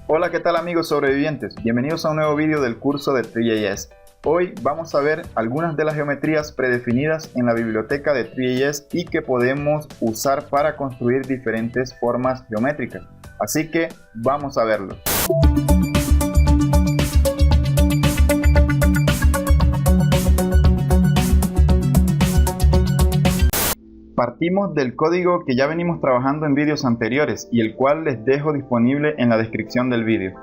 Hola, ¿qué tal amigos sobrevivientes? Bienvenidos a un nuevo vídeo del curso de Three.js. Hoy vamos a ver algunas de las geometrías predefinidas en la biblioteca de Three.js y que podemos usar para construir diferentes formas geométricas. Así que vamos a verlo. Partimos del código que ya venimos trabajando en vídeos anteriores y el cual les dejo disponible en la descripción del vídeo.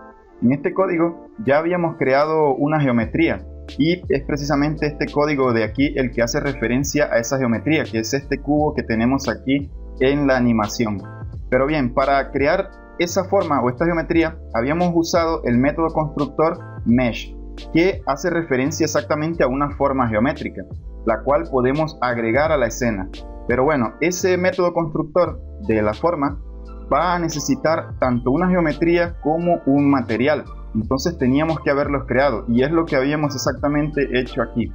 En este código ya habíamos creado una geometría y es precisamente este código de aquí el que hace referencia a esa geometría, que es este cubo que tenemos aquí en la animación. Pero bien, para crear esa forma o esta geometría habíamos usado el método constructor mesh, que hace referencia exactamente a una forma geométrica, la cual podemos agregar a la escena. Pero bueno, ese método constructor de la forma va a necesitar tanto una geometría como un material. Entonces teníamos que haberlos creado y es lo que habíamos exactamente hecho aquí.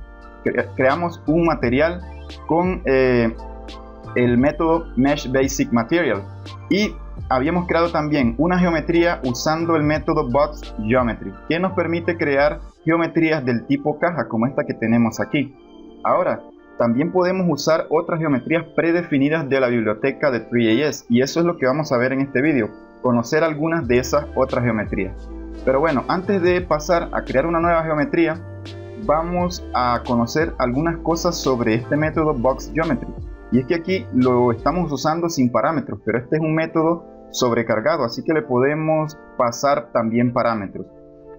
Creamos un material con el método Mesh Basic Material y habíamos creado también una geometría usando el método Box Geometry, que nos permite crear geometrías del tipo caja como esta que tenemos aquí. Ahora, también podemos usar otras geometrías predefinidas de la biblioteca de Three.js y eso es lo que vamos a ver en este vídeo, conocer algunas de esas otras geometrías. Pero bueno, antes de pasar a crear una nueva geometría, vamos a conocer algunas cosas sobre este método Box Geometry. Y es que aquí lo estamos usando sin parámetros, pero este es un método sobrecargado, así que le podemos pasar también parámetros.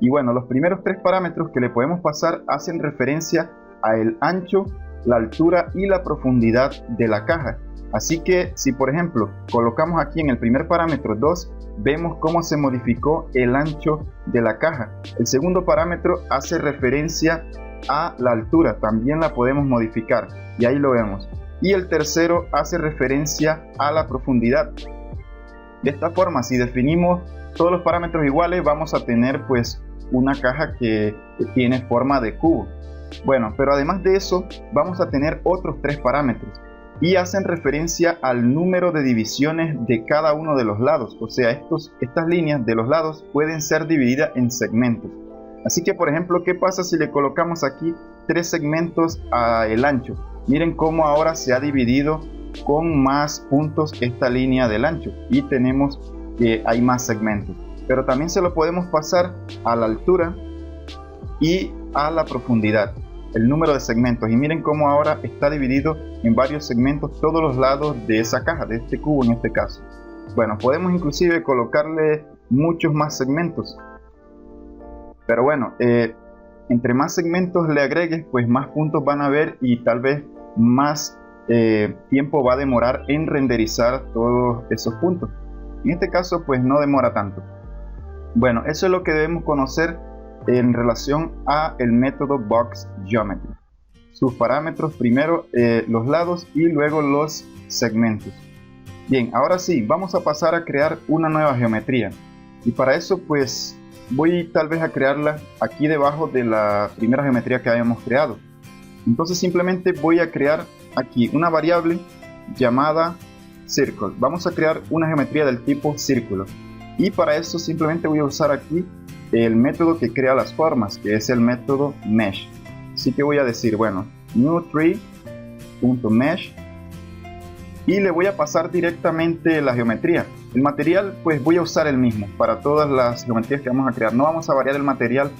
Y bueno, los primeros tres parámetros que le podemos pasar hacen referencia a el ancho, la altura y la profundidad de la caja. Así que si por ejemplo colocamos aquí en el primer parámetro 2, vemos cómo se modificó el ancho de la caja. El segundo parámetro hace referencia a la altura, también la podemos modificar y ahí lo vemos. Y el tercero hace referencia a la profundidad. De esta forma, si definimos todos los parámetros iguales, vamos a tener pues una caja que tiene forma de cubo. Bueno, pero además de eso vamos a tener otros tres parámetros y hacen referencia al número de divisiones de cada uno de los lados. O sea, estas líneas de los lados pueden ser divididas en segmentos. Así que por ejemplo, ¿qué pasa si le colocamos aquí tres segmentos al ancho? Miren cómo ahora se ha dividido con más puntos esta línea del ancho y tenemos que hay más segmentos. Pero también se lo podemos pasar a la altura y a la profundidad, el número de segmentos, y miren cómo ahora está dividido en varios segmentos todos los lados de esa caja, de este cubo en este caso. Bueno, podemos inclusive colocarle muchos más segmentos, pero bueno, entre más segmentos le agregues, pues más puntos van a haber y tal vez más tiempo va a demorar en renderizar todos esos puntos. En este caso pues no demora tanto. Bueno, eso es lo que debemos conocer en relación a el método Box Geometry. Sus parámetros, primero los lados y luego los segmentos. Bien, ahora sí, vamos a pasar a crear una nueva geometría. Y para eso pues voy tal vez a crearla aquí debajo de la primera geometría que habíamos creado. Entonces simplemente voy a crear aquí una variable llamada Circle. Vamos a crear una geometría del tipo círculo. Y para eso simplemente voy a usar aquí el método que crea las formas, que es el método mesh. Así que voy a decir, bueno, new tree.mesh y le voy a pasar directamente la geometría. El material pues voy a usar el mismo para todas las geometrías que vamos a crear. No vamos a variar el material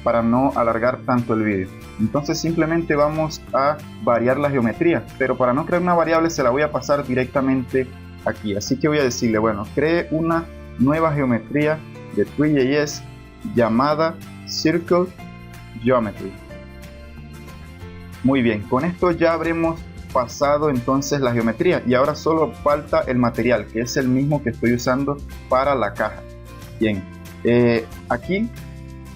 para no alargar tanto el vídeo. Entonces simplemente vamos a variar la geometría, pero para no crear una variable se la voy a pasar directamente aquí. Así que voy a decirle, bueno, cree una nueva geometría de Three.js llamada Circle Geometry. Muy bien, con esto ya habremos pasado entonces la geometría y ahora solo falta el material, que es el mismo que estoy usando para la caja. Bien, aquí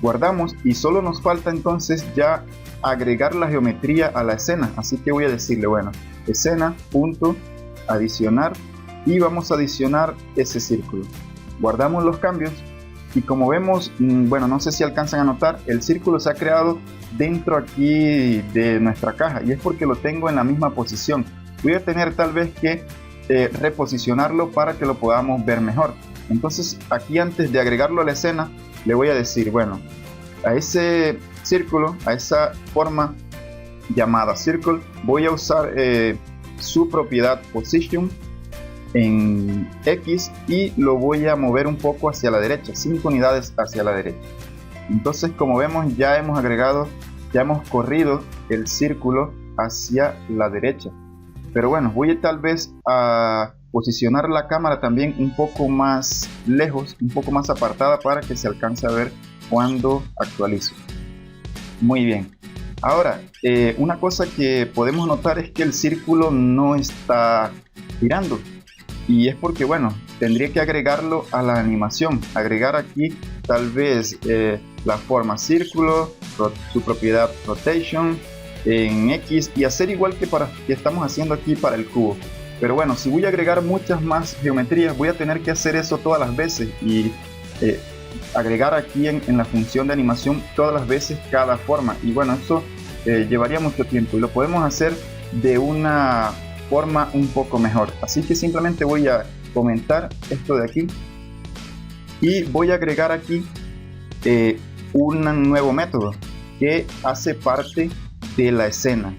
guardamos y solo nos falta entonces ya agregar la geometría a la escena. Así que voy a decirle, bueno, escena.adicionar y vamos a adicionar ese círculo. Guardamos los cambios y como vemos, bueno, no sé si alcanzan a notar, el círculo se ha creado dentro aquí de nuestra caja y es porque lo tengo en la misma posición. Voy a tener tal vez que reposicionarlo para que lo podamos ver mejor. Entonces aquí, antes de agregarlo a la escena, le voy a decir, bueno, a ese círculo, a esa forma llamada circle, voy a usar su propiedad position en X y lo voy a mover un poco hacia la derecha, 5 unidades hacia la derecha. Entonces, como vemos, ya hemos corrido el círculo hacia la derecha. Pero bueno, voy tal vez a posicionar la cámara también un poco más lejos, un poco más apartada, para que se alcance a ver cuando actualizo. Muy bien. Ahora, una cosa que podemos notar es que el círculo no está girando, y es porque, bueno, tendría que agregarlo a la animación, agregar aquí tal vez la forma círculo, su propiedad rotation en X, y hacer igual que estamos haciendo aquí para el cubo. Pero bueno, si voy a agregar muchas más geometrías, voy a tener que hacer eso todas las veces y agregar aquí en la función de animación todas las veces cada forma, y bueno, eso llevaría mucho tiempo, y lo podemos hacer de una forma un poco mejor. Así que simplemente voy a comentar esto de aquí y voy a agregar aquí un nuevo método que hace parte de la escena.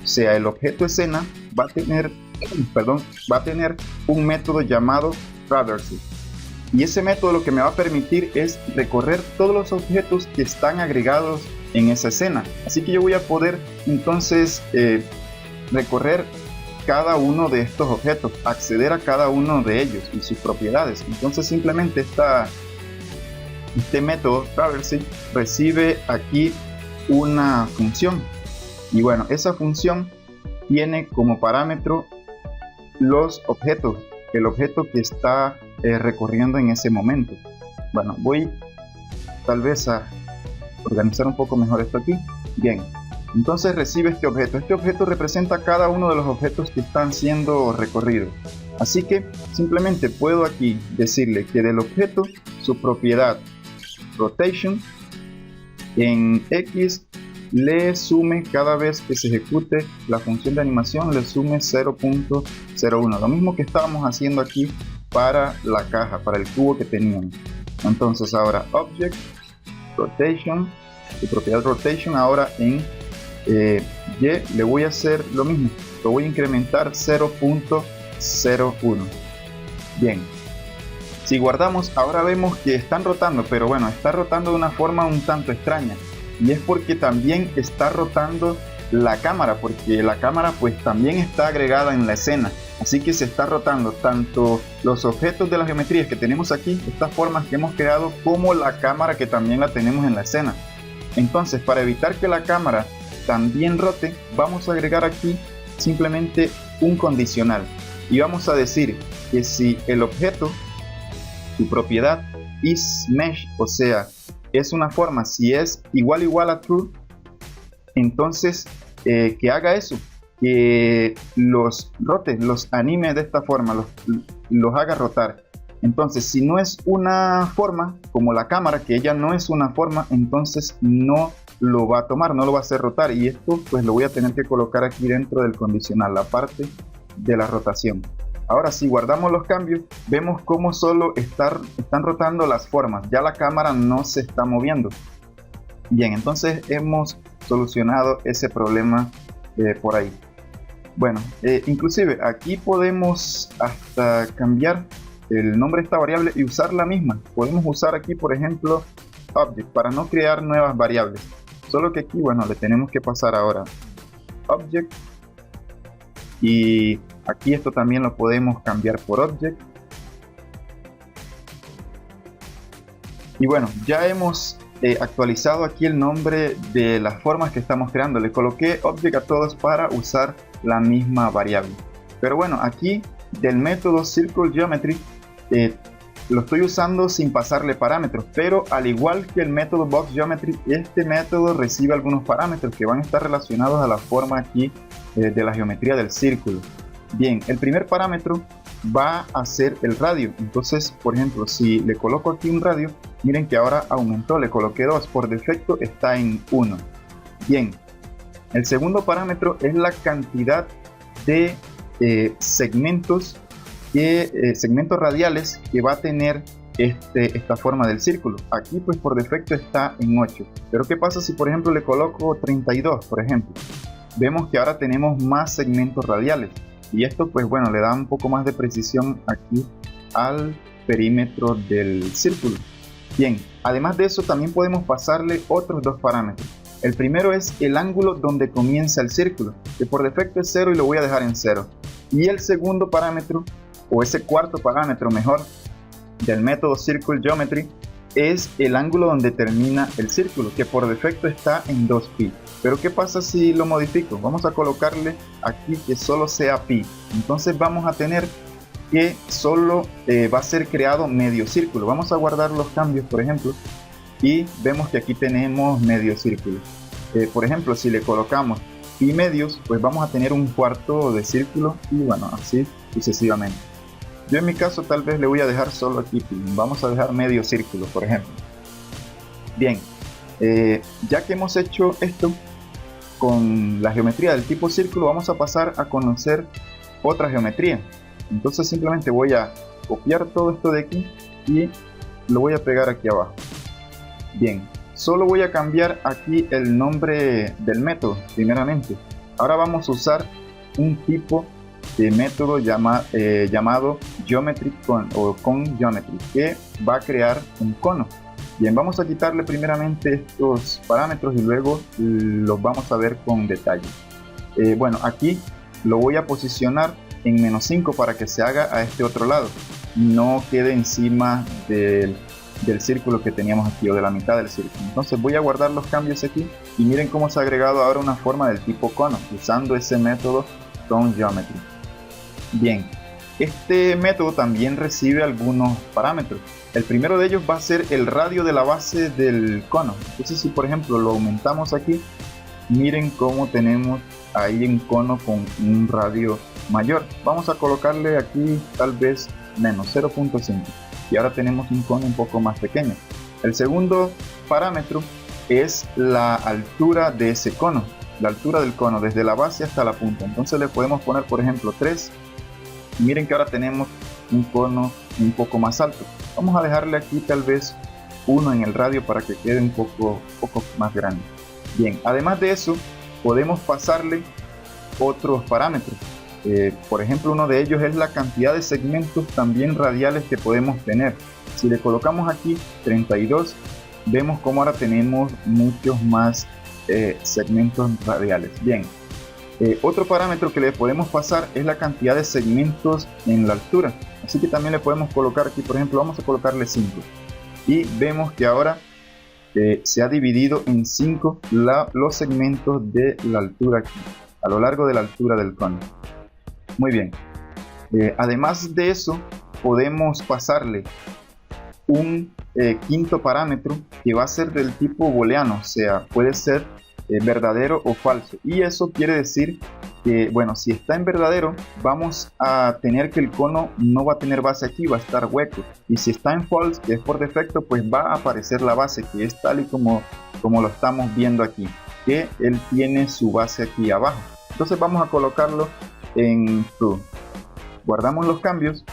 O sea, el objeto escena va a tener un método llamado traverse, y ese método lo que me va a permitir es recorrer todos los objetos que están agregados en esa escena. Así que yo voy a poder entonces recorrer cada uno de estos objetos, acceder a cada uno de ellos y sus propiedades. Entonces simplemente este método traverse recibe aquí una función, y bueno, esa función tiene como parámetro los objetos, el objeto que está recorriendo en ese momento. Bueno, voy tal vez a organizar un poco mejor esto aquí. Bien, entonces recibe este objeto representa cada uno de los objetos que están siendo recorridos. Así que simplemente puedo aquí decirle que del objeto su propiedad rotation en X le sume, cada vez que se ejecute la función de animación, le sume 0.01, lo mismo que estábamos haciendo aquí para la caja, para el cubo que teníamos. Entonces ahora object rotation, su propiedad rotation, ahora en Y le voy a hacer lo mismo, lo voy a incrementar 0.01. bien, si guardamos, ahora vemos que están rotando, pero bueno, está rotando de una forma un tanto extraña, y es porque también está rotando la cámara, porque la cámara pues también está agregada en la escena. Así que se está rotando tanto los objetos de las geometrías que tenemos aquí, estas formas que hemos creado, como la cámara que también la tenemos en la escena. Entonces, para evitar que la cámara también rote, vamos a agregar aquí simplemente un condicional, y vamos a decir que si el objeto, su propiedad is mesh, o sea, es una forma, si es igual a true, entonces que haga eso, que los rote, los anime de esta forma, los haga rotar. Entonces, si no es una forma, como la cámara, que ella no es una forma, entonces no lo va a tomar, no lo va a hacer rotar, y esto pues lo voy a tener que colocar aquí dentro del condicional, la parte de la rotación. Ahora, si guardamos los cambios, vemos cómo solo están rotando las formas, ya la cámara no se está moviendo. Bien, entonces hemos solucionado ese problema por ahí. Bueno, inclusive aquí podemos hasta cambiar el nombre de esta variable y usar la misma. Podemos usar aquí, por ejemplo, object, para no crear nuevas variables. Solo que aquí, bueno, le tenemos que pasar ahora object, y aquí esto también lo podemos cambiar por object. Y bueno, ya hemos actualizado aquí el nombre de las formas que estamos creando. Le coloqué object a todos para usar la misma variable. Pero bueno, aquí del método circle geometry lo estoy usando sin pasarle parámetros, pero al igual que el método box geometry, este método recibe algunos parámetros que van a estar relacionados a la forma aquí de la geometría del círculo. Bien, el primer parámetro va a ser el radio. Entonces, por ejemplo, si le coloco aquí un radio, miren que ahora aumentó, le coloqué 2, por defecto está en 1. Bien, el segundo parámetro es la cantidad de segmentos segmentos radiales que va a tener esta forma del círculo. Aquí pues por defecto está en 8, pero ¿qué pasa si por ejemplo le coloco 32, por ejemplo? Vemos que ahora tenemos más segmentos radiales, y esto pues bueno, le da un poco más de precisión aquí al perímetro del círculo. Bien, además de eso también podemos pasarle otros dos parámetros. El primero es el ángulo donde comienza el círculo, que por defecto es 0 y lo voy a dejar en 0. Y el segundo parámetro, o ese cuarto parámetro mejor, del método Circle Geometry, es el ángulo donde termina el círculo, que por defecto está en 2pi. Pero ¿qué pasa si lo modifico? Vamos a colocarle aquí que solo sea pi. Entonces vamos a tener que solo va a ser creado medio círculo. Vamos a guardar los cambios, por ejemplo, y vemos que aquí tenemos medio círculo. Por ejemplo, si le colocamos pi medios, pues vamos a tener un cuarto de círculo, y bueno, así sucesivamente. Yo en mi caso tal vez le voy a dejar solo aquí pi. Vamos a dejar medio círculo, por ejemplo. Bien, ya que hemos hecho esto con la geometría del tipo círculo, vamos a pasar a conocer otra geometría. Entonces simplemente voy a copiar todo esto de aquí y lo voy a pegar aquí abajo. Bien, solo voy a cambiar aquí el nombre del método primeramente. Ahora vamos a usar un tipo de método llamado Geometry Cone Geometry, que va a crear un cono. Bien, vamos a quitarle primeramente estos parámetros y luego los vamos a ver con detalle. Bueno, aquí lo voy a posicionar en -5 para que se haga a este otro lado, no quede encima del círculo que teníamos aquí, o de la mitad del círculo. Entonces voy a guardar los cambios aquí y miren cómo se ha agregado ahora una forma del tipo cono usando ese método Cone Geometry. Bien, este método también recibe algunos parámetros. El primero de ellos va a ser el radio de la base del cono. Entonces si por ejemplo lo aumentamos aquí, miren cómo tenemos ahí un cono con un radio mayor. Vamos a colocarle aquí tal vez menos 0.5 y ahora tenemos un cono un poco más pequeño. El segundo parámetro es la altura de ese cono, la altura del cono desde la base hasta la punta. Entonces le podemos poner por ejemplo 3. Miren que ahora tenemos un cono un poco más alto. Vamos a dejarle aquí tal vez 1 en el radio para que quede un poco más grande. Bien, además de eso podemos pasarle otros parámetros. Por ejemplo, uno de ellos es la cantidad de segmentos también radiales que podemos tener. Si le colocamos aquí 32, vemos como ahora tenemos muchos más segmentos radiales. Bien, otro parámetro que le podemos pasar es la cantidad de segmentos en la altura. Así que también le podemos colocar aquí, por ejemplo, vamos a colocarle 5. Y vemos que ahora se ha dividido en 5 los segmentos de la altura aquí, a lo largo de la altura del cono. Muy bien, además de eso podemos pasarle un quinto parámetro que va a ser del tipo booleano, o sea, puede ser verdadero o falso, y eso quiere decir que, bueno, si está en verdadero vamos a tener que el cono no va a tener base aquí, va a estar hueco, y si está en false, que es por defecto, pues va a aparecer la base, que es tal y como lo estamos viendo aquí, que él tiene su base aquí abajo. Entonces vamos a colocarlo en true. Guardamos los cambios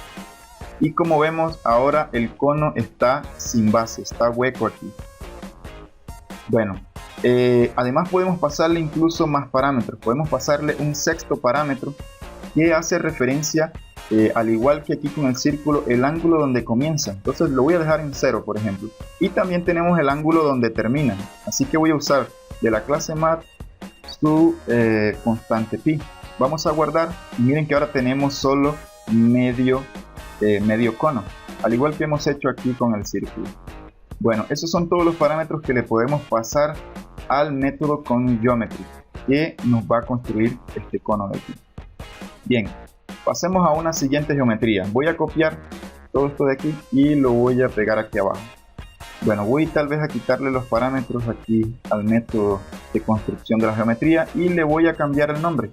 y como vemos ahora el cono está sin base, está hueco aquí. Bueno, además podemos pasarle incluso más parámetros. Podemos pasarle un sexto parámetro que hace referencia, al igual que aquí con el círculo, el ángulo donde comienza. Entonces lo voy a dejar en 0, por ejemplo. Y también tenemos el ángulo donde termina. Así que voy a usar de la clase math su constante pi. Vamos a guardar y miren que ahora tenemos solo medio cono, al igual que hemos hecho aquí con el círculo. Bueno, esos son todos los parámetros que le podemos pasar al método Cone Geometry, que nos va a construir este cono de aquí. Bien, pasemos a una siguiente geometría. Voy a copiar todo esto de aquí y lo voy a pegar aquí abajo. Bueno, voy tal vez a quitarle los parámetros aquí al método de construcción de la geometría y le voy a cambiar el nombre.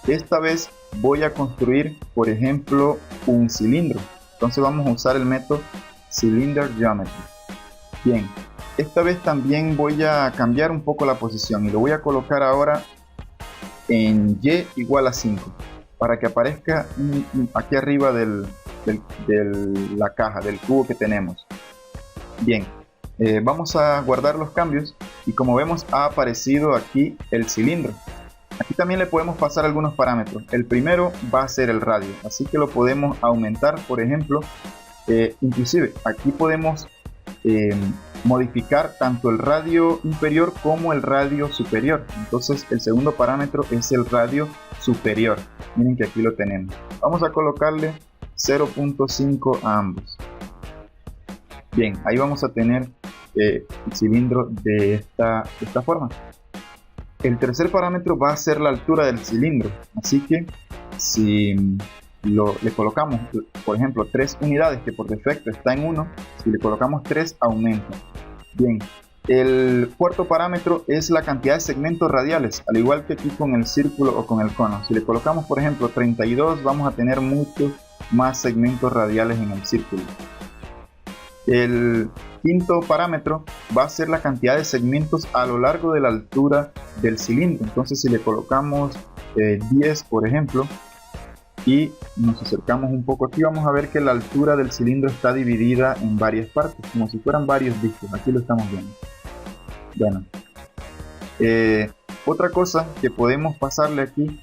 Esta vez voy a construir, por ejemplo, un cilindro. Entonces vamos a usar el método Cylinder Geometry. Bien, esta vez también voy a cambiar un poco la posición y lo voy a colocar ahora en y igual a 5. para que aparezca aquí arriba de la caja, del cubo que tenemos. Bien, vamos a guardar los cambios y como vemos ha aparecido aquí el cilindro. Aquí también le podemos pasar algunos parámetros. El primero va a ser el radio, así que lo podemos aumentar, por ejemplo. Inclusive aquí podemos modificar tanto el radio inferior como el radio superior. Entonces el segundo parámetro es el radio superior. Miren que aquí lo tenemos. Vamos a colocarle 0.5 a ambos. Bien, ahí vamos a tener el cilindro de esta forma. El tercer parámetro va a ser la altura del cilindro, así que si le colocamos, por ejemplo, 3 unidades, que por defecto está en 1, si le colocamos 3 aumenta. Bien, el cuarto parámetro es la cantidad de segmentos radiales, al igual que aquí con el círculo o con el cono. Si le colocamos, por ejemplo, 32, vamos a tener muchos más segmentos radiales en el círculo. El quinto parámetro va a ser la cantidad de segmentos a lo largo de la altura del cilindro. Entonces si le colocamos 10, por ejemplo, y nos acercamos un poco aquí, vamos a ver que la altura del cilindro está dividida en varias partes, como si fueran varios discos. Aquí lo estamos viendo. Bueno, otra cosa que podemos pasarle aquí,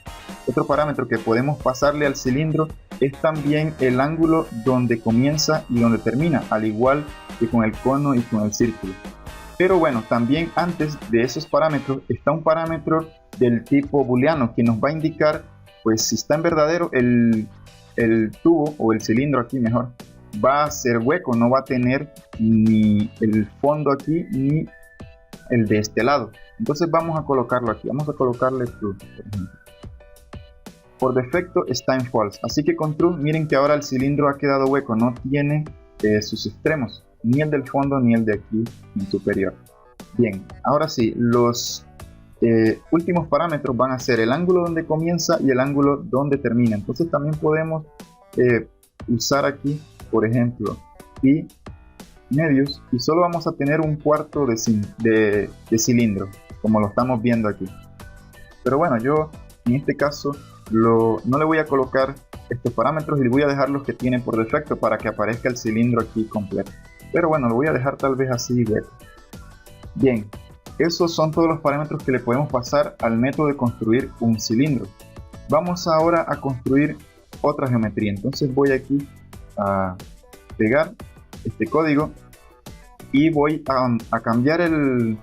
otro parámetro que podemos pasarle al cilindro es también el ángulo donde comienza y donde termina, al igual que con el cono y con el círculo. Pero bueno, también antes de esos parámetros está un parámetro del tipo booleano que nos va a indicar, pues, si está en verdadero el tubo o el cilindro aquí mejor va a ser hueco, no va a tener ni el fondo aquí ni el de este lado. Entonces vamos a colocarlo aquí, vamos a colocarle true, por ejemplo. Por defecto está en false, así que con true miren que ahora el cilindro ha quedado hueco, no tiene sus extremos, ni el del fondo ni el de aquí en superior. Bien, ahora sí, los últimos parámetros van a ser el ángulo donde comienza y el ángulo donde termina. Entonces también podemos usar aquí, por ejemplo, pi medios, y solo vamos a tener un cuarto de cilindro, como lo estamos viendo aquí. Pero bueno, yo en este caso no le voy a colocar estos parámetros y le voy a dejar los que tiene por defecto para que aparezca el cilindro aquí completo. Pero bueno, lo voy a dejar tal vez así. Bien, esos son todos los parámetros que le podemos pasar al método de construir un cilindro. Vamos ahora a construir otra geometría. Entonces voy aquí a pegar este código y voy a cambiar el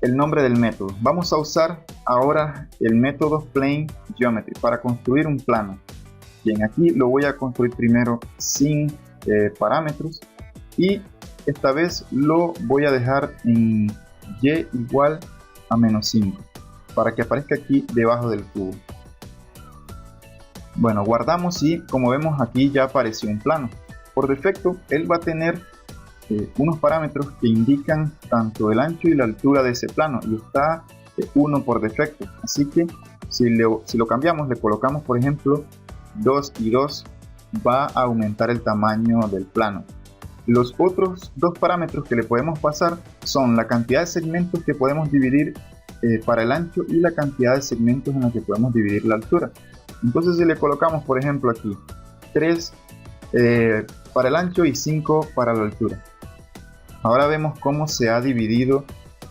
nombre del método. Vamos a usar ahora el método Plane Geometry para construir un plano. Bien, aquí lo voy a construir primero sin parámetros y esta vez lo voy a dejar en y igual a -5 para que aparezca aquí debajo del cubo. Bueno, guardamos y como vemos aquí ya apareció un plano. Por defecto él va a tener unos parámetros que indican tanto el ancho y la altura de ese plano y está 1 por defecto, así que si lo cambiamos, le colocamos por ejemplo 2 y 2, va a aumentar el tamaño del plano. Los otros dos parámetros que le podemos pasar son la cantidad de segmentos que podemos dividir para el ancho y la cantidad de segmentos en los que podemos dividir la altura. Entonces si le colocamos por ejemplo aquí 3 para el ancho y 5 para la altura, ahora vemos cómo se ha dividido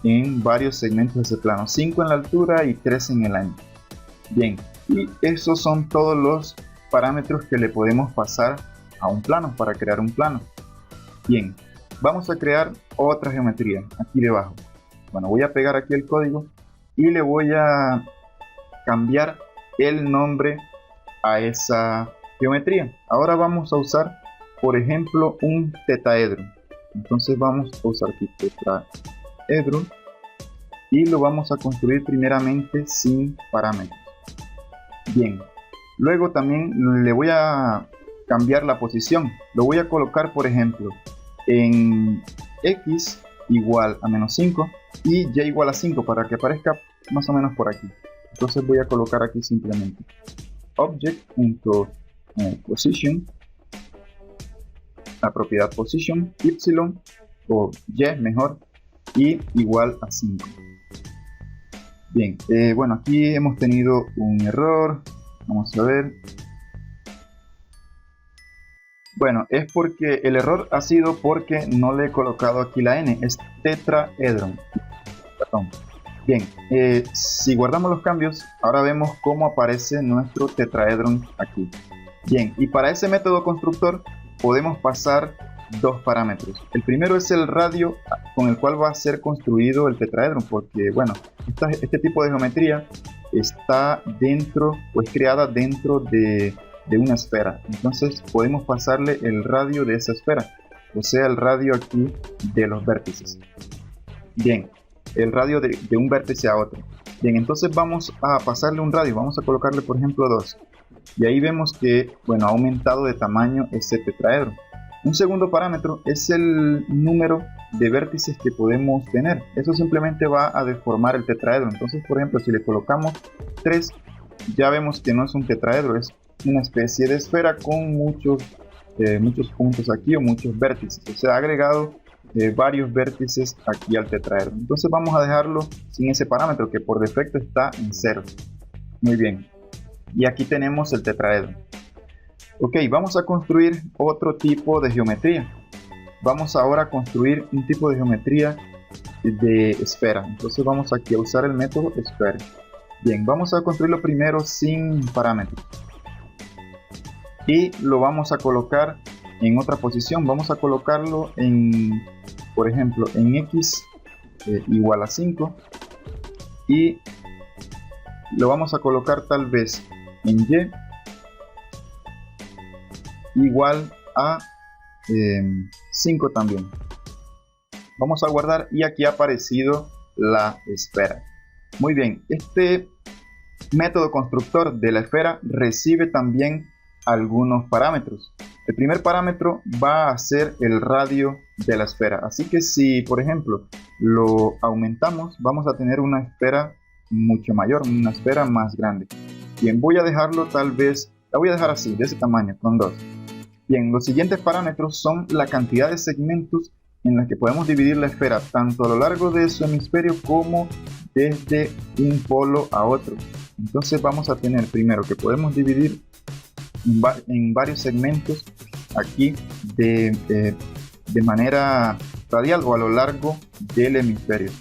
en varios segmentos de ese plano, 5 en la altura y 3 en el ancho. Bien, y esos son todos los parámetros que le podemos pasar a un plano para crear un plano. Bien, vamos a crear otra geometría aquí debajo. Bueno, voy a pegar aquí el código y le voy a cambiar el nombre a esa geometría. Ahora vamos a usar, por ejemplo, un tetaedro. Entonces vamos a usar aquí tetaedro y lo vamos a construir primeramente sin parámetros. Bien, luego también le voy a cambiar la posición. Lo voy a colocar, por ejemplo, en x igual a -5 y y igual a 5 para que aparezca más o menos por aquí. Entonces voy a colocar aquí simplemente object.position, la propiedad position, y o y mejor, y igual a 5. Bien, bueno, aquí hemos tenido un error, Vamos a ver. Bueno, es porque el error ha sido porque no le he colocado aquí la N, es tetraedron. Perdón. Bien, si guardamos los cambios, ahora vemos cómo aparece nuestro tetraedron aquí. Bien, y para ese método constructor podemos pasar dos parámetros. El primero es el radio con el cual va a ser construido el tetraedron, porque bueno, este tipo de geometría está dentro, pues creada dentro de una esfera. Entonces podemos pasarle el radio de esa esfera, o sea, el radio aquí de los vértices. Bien, el radio de un vértice a otro. Bien, entonces vamos a pasarle un radio, vamos a colocarle por ejemplo 2. Y ahí vemos que, bueno, ha aumentado de tamaño ese tetraedro. Un segundo parámetro es el número de vértices que podemos tener. Eso simplemente va a deformar el tetraedro. Entonces, por ejemplo, si le colocamos 3, ya vemos que no es un tetraedro, es una especie de esfera con muchos puntos aquí o muchos vértices. O sea, ha agregado varios vértices aquí al tetraedro. Entonces vamos a dejarlo sin ese parámetro que por defecto está en 0. Muy bien. Y aquí tenemos el tetraedro. Ok, vamos a construir otro tipo de geometría. Vamos ahora a construir un tipo de geometría de esfera. Entonces vamos aquí a usar el método esfera. Bien, vamos a construirlo primero sin parámetros. Y lo vamos a colocar en otra posición. Vamos a colocarlo en, por ejemplo, en X igual a 5. Y lo vamos a colocar tal vez en Y igual a 5 también. Vamos a guardar y aquí ha aparecido la esfera. Muy bien, este método constructor de la esfera recibe también algunos parámetros. El primer parámetro va a ser el radio de la esfera, así que si por ejemplo lo aumentamos, vamos a tener una esfera mucho mayor, una esfera más grande. Bien, voy a dejarlo tal vez, la voy a dejar así, de ese tamaño, con 2. Bien, los siguientes parámetros son la cantidad de segmentos en la que podemos dividir la esfera, tanto a lo largo de su hemisferio como desde un polo a otro. Entonces vamos a tener primero que podemos dividir en varios segmentos aquí de manera radial o a lo largo del hemisferio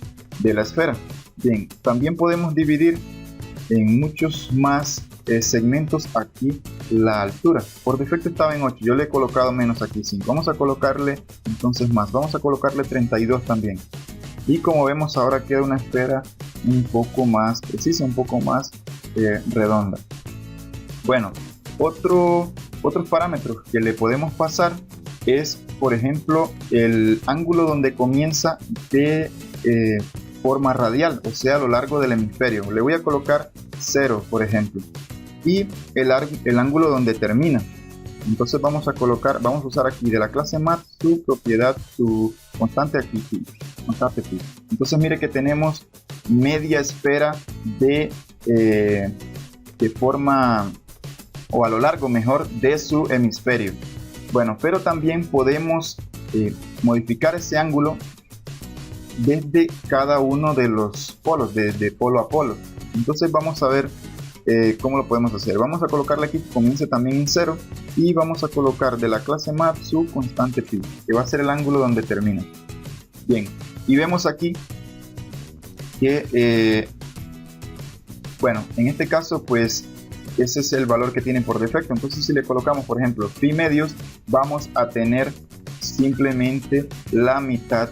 de la esfera. Bien, también podemos dividir en muchos más segmentos aquí la altura. Por defecto estaba en 8, yo le he colocado menos aquí 5. Vamos a colocarle entonces más, vamos a colocarle 32 también. Y como vemos ahora queda una esfera un poco más precisa, un poco más redonda. Bueno, otros parámetros que le podemos pasar es, por ejemplo, el ángulo donde comienza de forma radial, o sea, a lo largo del hemisferio. Le voy a colocar 0, por ejemplo. Y el ángulo donde termina. Entonces vamos a usar aquí de la clase Math su propiedad, su constante aquí, constante pi. Entonces mire que tenemos media esfera de forma, o a lo largo mejor, de su hemisferio. Bueno, pero también podemos modificar ese ángulo desde cada uno de los polos, de polo a polo. Entonces vamos a ver cómo lo podemos hacer. Vamos a colocarle aquí que comience también en 0 y vamos a colocar de la clase Math su constante pi, que va a ser el ángulo donde termina. Bien, y vemos aquí que bueno, en este caso pues ese es el valor que tiene por defecto. Entonces si le colocamos por ejemplo pi medios, vamos a tener simplemente la mitad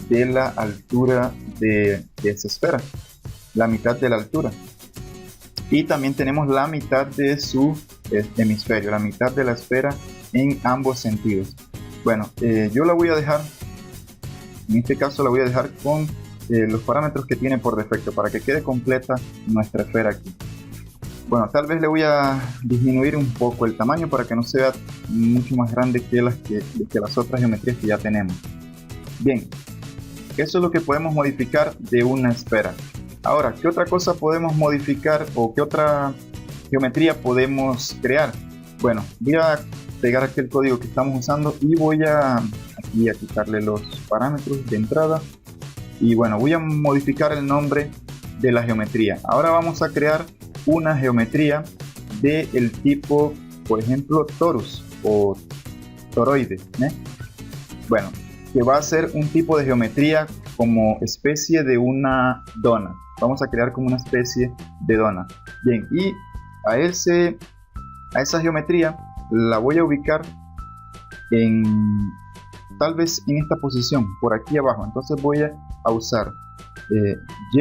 de la altura de esa esfera, la mitad de la altura. Y también tenemos la mitad de su hemisferio, la mitad de la esfera en ambos sentidos. Bueno, yo la voy a dejar, en este caso la voy a dejar con los parámetros que tiene por defecto para que quede completa nuestra esfera aquí. Bueno, tal vez le voy a disminuir un poco el tamaño para que no sea mucho más grande que las otras geometrías que ya tenemos. Bien, eso es lo que podemos modificar de una esfera. Ahora, ¿qué otra cosa podemos modificar o qué otra geometría podemos crear? Bueno, voy a pegar aquí el código que estamos usando y voy aquí a quitarle los parámetros de entrada. Y bueno, voy a modificar el nombre de la geometría. Ahora vamos a crear una geometría del tipo, por ejemplo, torus o toroide, ¿eh? Bueno, que va a ser un tipo de geometría como especie de una dona. Vamos a crear como una especie de dona. Bien, y a esa geometría la voy a ubicar en tal vez en esta posición, por aquí abajo. Entonces voy a usar y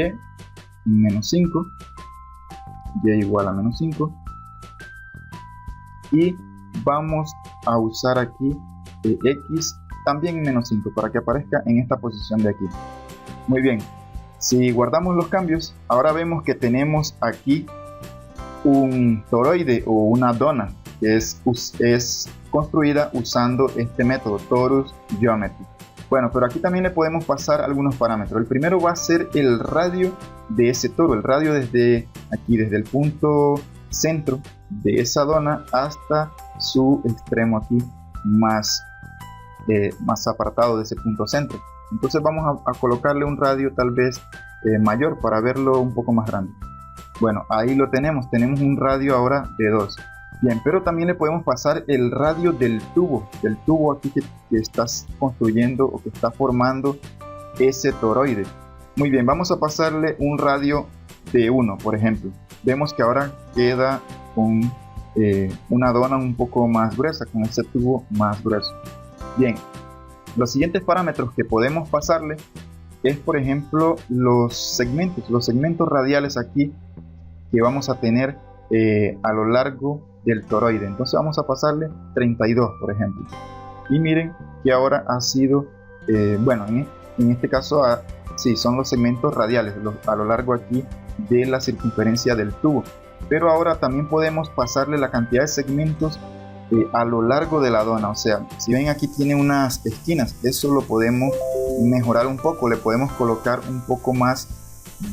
menos 5, y igual a menos 5, y vamos a usar aquí x también en menos 5 para que aparezca en esta posición de aquí. Muy bien, si guardamos los cambios, ahora vemos que tenemos aquí un toroide o una dona que es construida usando este método Torus Geometry. Bueno, pero aquí también le podemos pasar algunos parámetros. El primero va a ser el radio de ese toro, el radio desde aquí, desde el punto centro de esa dona hasta su extremo aquí más apartado de ese punto centro. Entonces vamos a colocarle un radio tal vez mayor para verlo un poco más grande. Bueno, ahí lo tenemos un radio ahora de 2. Bien, pero también le podemos pasar el radio del tubo aquí que estás construyendo o que está formando ese toroide. Muy bien, vamos a pasarle un radio de 1, por ejemplo. Vemos que ahora queda con una dona un poco más gruesa, con ese tubo más grueso. Bien, los siguientes parámetros que podemos pasarle es, por ejemplo, los segmentos radiales aquí que vamos a tener a lo largo del toroide. Entonces vamos a pasarle 32, por ejemplo. Y miren que ahora ha sido, bueno, en este caso, sí, son los segmentos radiales a lo largo aquí de la circunferencia del tubo. Pero ahora también podemos pasarle la cantidad de segmentos a lo largo de la dona. O sea, si ven aquí tiene unas esquinas, eso lo podemos mejorar un poco, le podemos colocar un poco más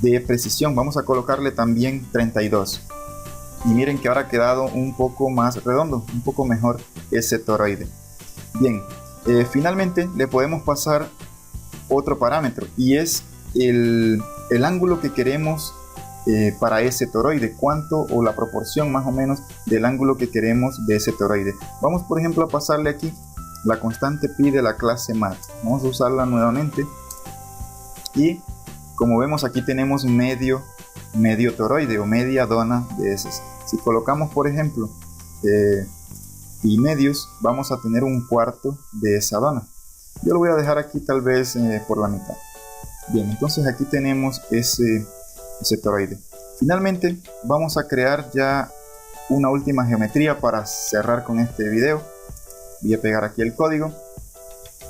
de precisión. Vamos a colocarle también 32. Y miren que ahora ha quedado un poco más redondo, un poco mejor ese toroide. Bien, finalmente le podemos pasar otro parámetro y es el ángulo que queremos para ese toroide, cuánto o la proporción más o menos del ángulo que queremos de ese toroide. Vamos por ejemplo a pasarle aquí la constante pi de la clase mat. Vamos a usarla nuevamente y como vemos aquí tenemos medio toroide o media dona de esas. Si colocamos por ejemplo pi medios, vamos a tener un cuarto de esa dona. Yo lo voy a dejar aquí tal vez por la mitad. Bien, entonces aquí tenemos ese toroide. Finalmente vamos a crear ya una última geometría para cerrar con este video. Voy a pegar aquí el código,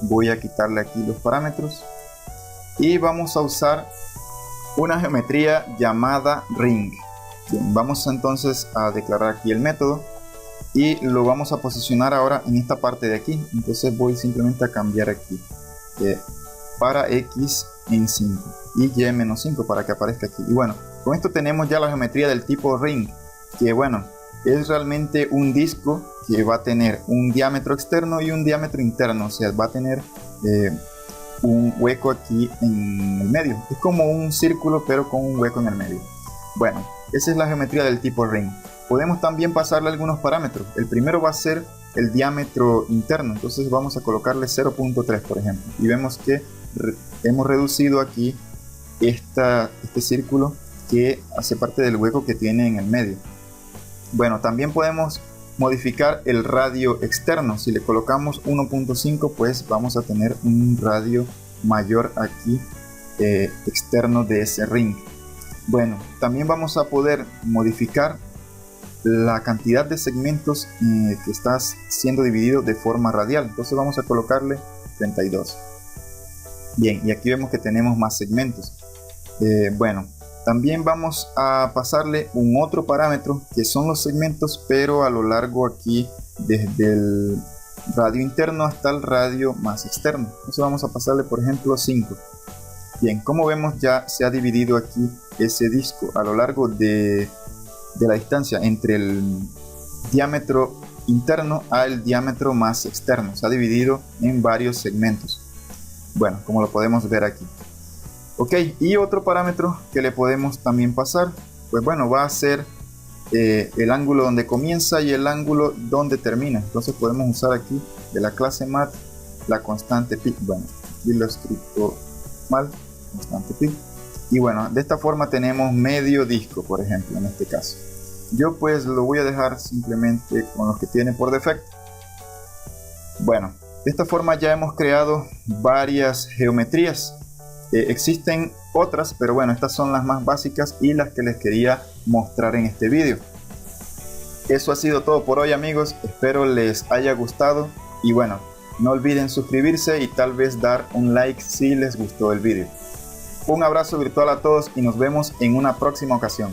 voy a quitarle aquí los parámetros y vamos a usar una geometría llamada ring. Bien, vamos entonces a declarar aquí el método y lo vamos a posicionar ahora en esta parte de aquí. Entonces voy simplemente a cambiar aquí para x en 5 y y menos 5 para que aparezca aquí. Y bueno, con esto tenemos ya la geometría del tipo ring, que bueno, es realmente un disco que va a tener un diámetro externo y un diámetro interno. O sea, va a tener un hueco aquí en el medio. Es como un círculo pero con un hueco en el medio. Bueno, esa es la geometría del tipo ring. Podemos también pasarle algunos parámetros. El primero va a ser el diámetro interno. Entonces vamos a colocarle 0.3 por ejemplo. Y vemos que hemos reducido aquí este círculo que hace parte del hueco que tiene en el medio. Bueno, también podemos modificar el radio externo. Si le colocamos 1.5, pues vamos a tener un radio mayor aquí externo de ese ring. Bueno, también vamos a poder modificar la cantidad de segmentos que está siendo dividido de forma radial. Entonces vamos a colocarle 32. Bien, y aquí vemos que tenemos más segmentos. Bueno, también vamos a pasarle un otro parámetro que son los segmentos, pero a lo largo aquí desde el radio interno hasta el radio más externo. Entonces vamos a pasarle por ejemplo 5. Bien, como vemos ya se ha dividido aquí ese disco a lo largo de la distancia entre el diámetro interno al diámetro más externo. Se ha dividido en varios segmentos. Bueno, como lo podemos ver aquí. Ok, y otro parámetro que le podemos también pasar, pues bueno, va a ser el ángulo donde comienza y el ángulo donde termina. Entonces podemos usar aquí de la clase Math la constante pi. Bueno, aquí lo he escrito mal, constante pi. Y bueno, de esta forma tenemos medio disco, por ejemplo, en este caso. Yo pues lo voy a dejar simplemente con los que tiene por defecto. Bueno, de esta forma ya hemos creado varias geometrías. Existen otras, pero bueno, estas son las más básicas y las que les quería mostrar en este vídeo. Eso ha sido todo por hoy, amigos. Espero les haya gustado y bueno, no olviden suscribirse y tal vez dar un like si les gustó el vídeo. Un abrazo virtual a todos y nos vemos en una próxima ocasión.